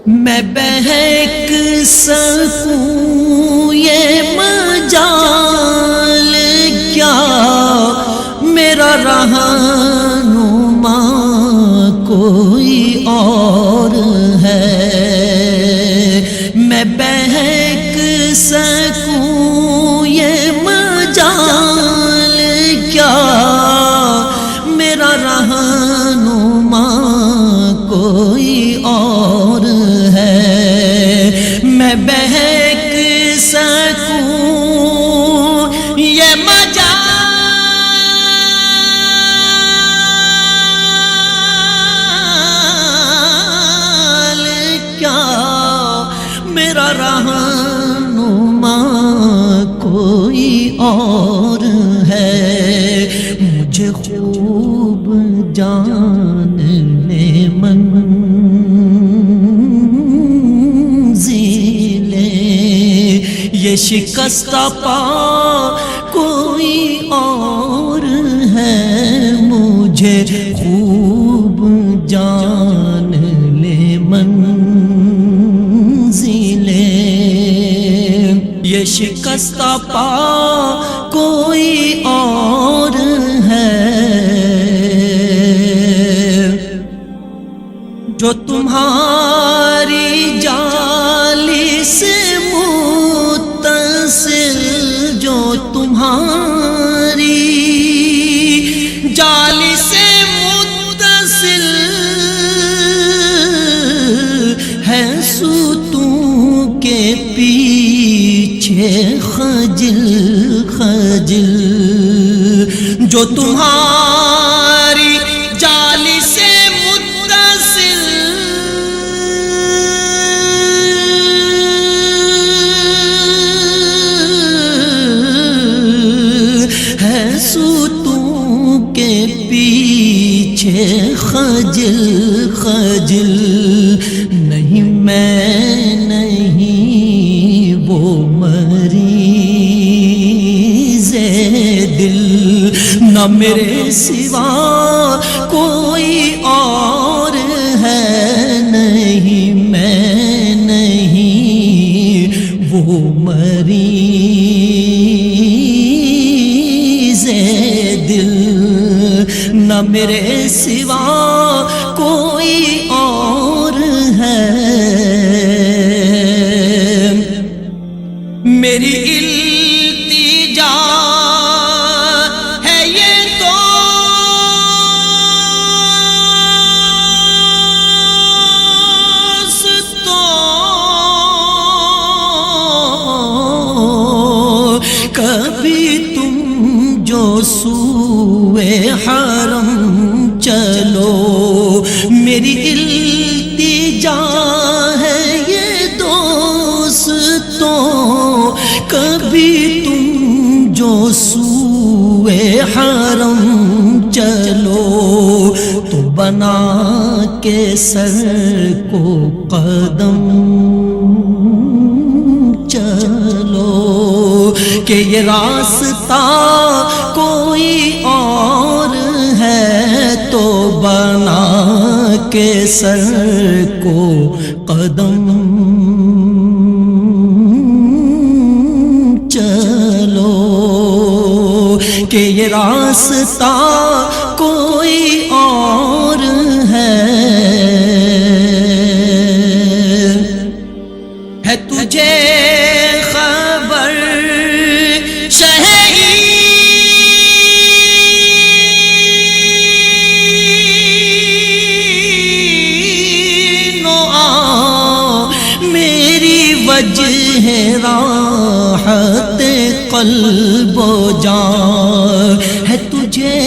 میں بہک سکوں یہ مجال کیا، میرا رہنما کوئی اور ہے۔ میں بہک سکوں یہ مجال کیا، میرا رہنما کوئی اور ہے۔ میں بہک سکوں یہ مجال کیا، میرا رہنما کوئی اور ہے۔ مجھے خوب جاننے منزلیں یہ شکستہ پا کوئی اور ہے۔ مجھے خوب جان لے منزلیں یہ شکستہ پا کوئی اور ہے۔ جو تمہاری جالی سے متصل، جو تمہاری جالی سے متصل ہے، ستون کے پیچھے خجل خجل، جو تمہاری جالی سے متصل ہے، ستون کے پیچھے خجل خجل، نہیں میں نہیں وہ مریض دل، نہ میرے سوا کوئی اور ہے۔ نہیں میں نہیں وہ مریض دل، نہ میرے سوا کوئی اور ہے۔ میری التجا ہے یہ دوستو، کبھی تم جو سوئے حرم چلو، میری التجا ہے یہ دوستو، کبھی تم جو سوئے حرم چلو، تو بنا کے سر کو قدم چلو، کہ یہ راستہ کوئی اور ہے، تو بنا کے سر کو قدم چلو، کہ یہ راستہ کوئی اور ہے۔ تجھے خبر وجہ راحت قلب و جان ہے، تجھے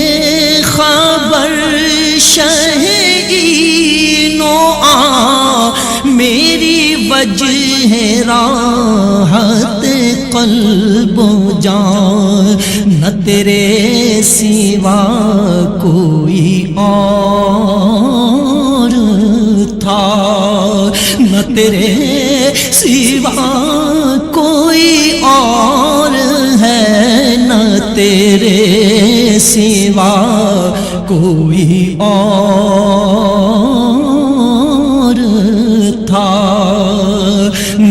خبر شہین و آ، میری وجہ راحت قلب و جان، نہ تیرے سوا کوئی اور تھا، نہ تیرے سوا کوئی اور ہے، نہ تیرے سوا کوئی اور تھا۔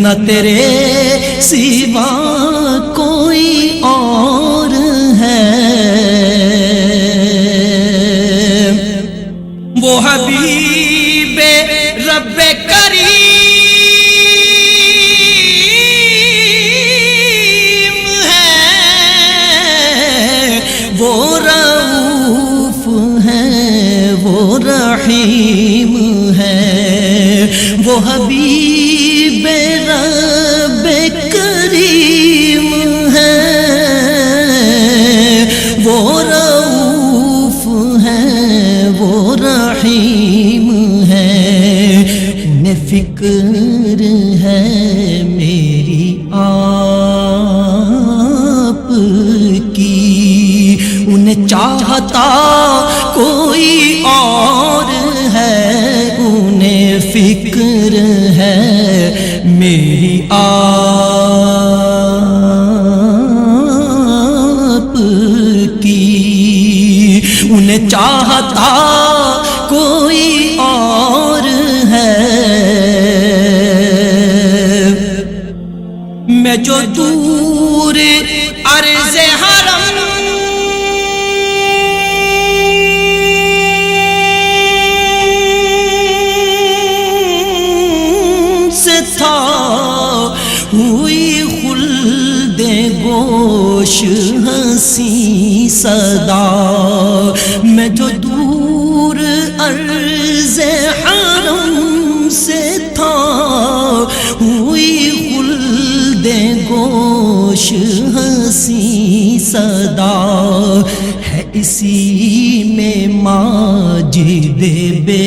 نہ تیرے سوا کوئی اور ہے وہ حبیب رب کریم ہے وہ رؤوف ہے وہ رحیم ہے وہ حبیب رب کریم ہے وہ رؤوف ہے وہ رحیم ہے انہیں فکر ہے میری آپ کی انہیں چاہتا کوئی اور ہے انہیں فکر ہے میری آپ کی انہیں چاہتا کوئی اور ہے میں جو دور عرض حرم سے تھا ہوئی خلد گوش ہنسی صدا میں جو دور عرض حرم سے تھا ہوئی خلد گوش ہنسی صدا ہے اسی میں ماجد بے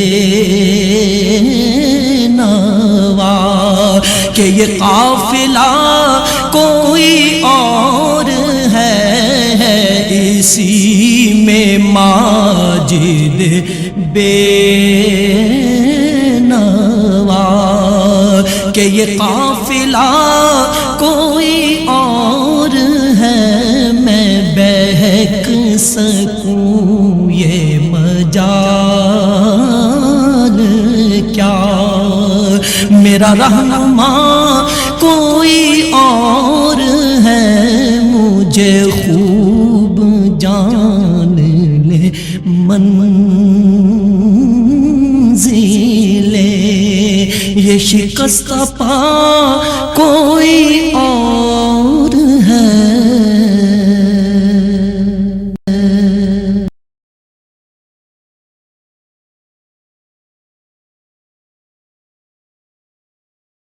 نوا کہ یہ قافلہ کوئی اور ہے اسی میں ماجد بے نوا کہ یہ قافلہ کوئی اور ہے میں بہک سکوں یہ مجال کیا میرا رہنما کوئی اور ہے مجھے خوب جان لے منزلیں یہ شکست پا کوئی اور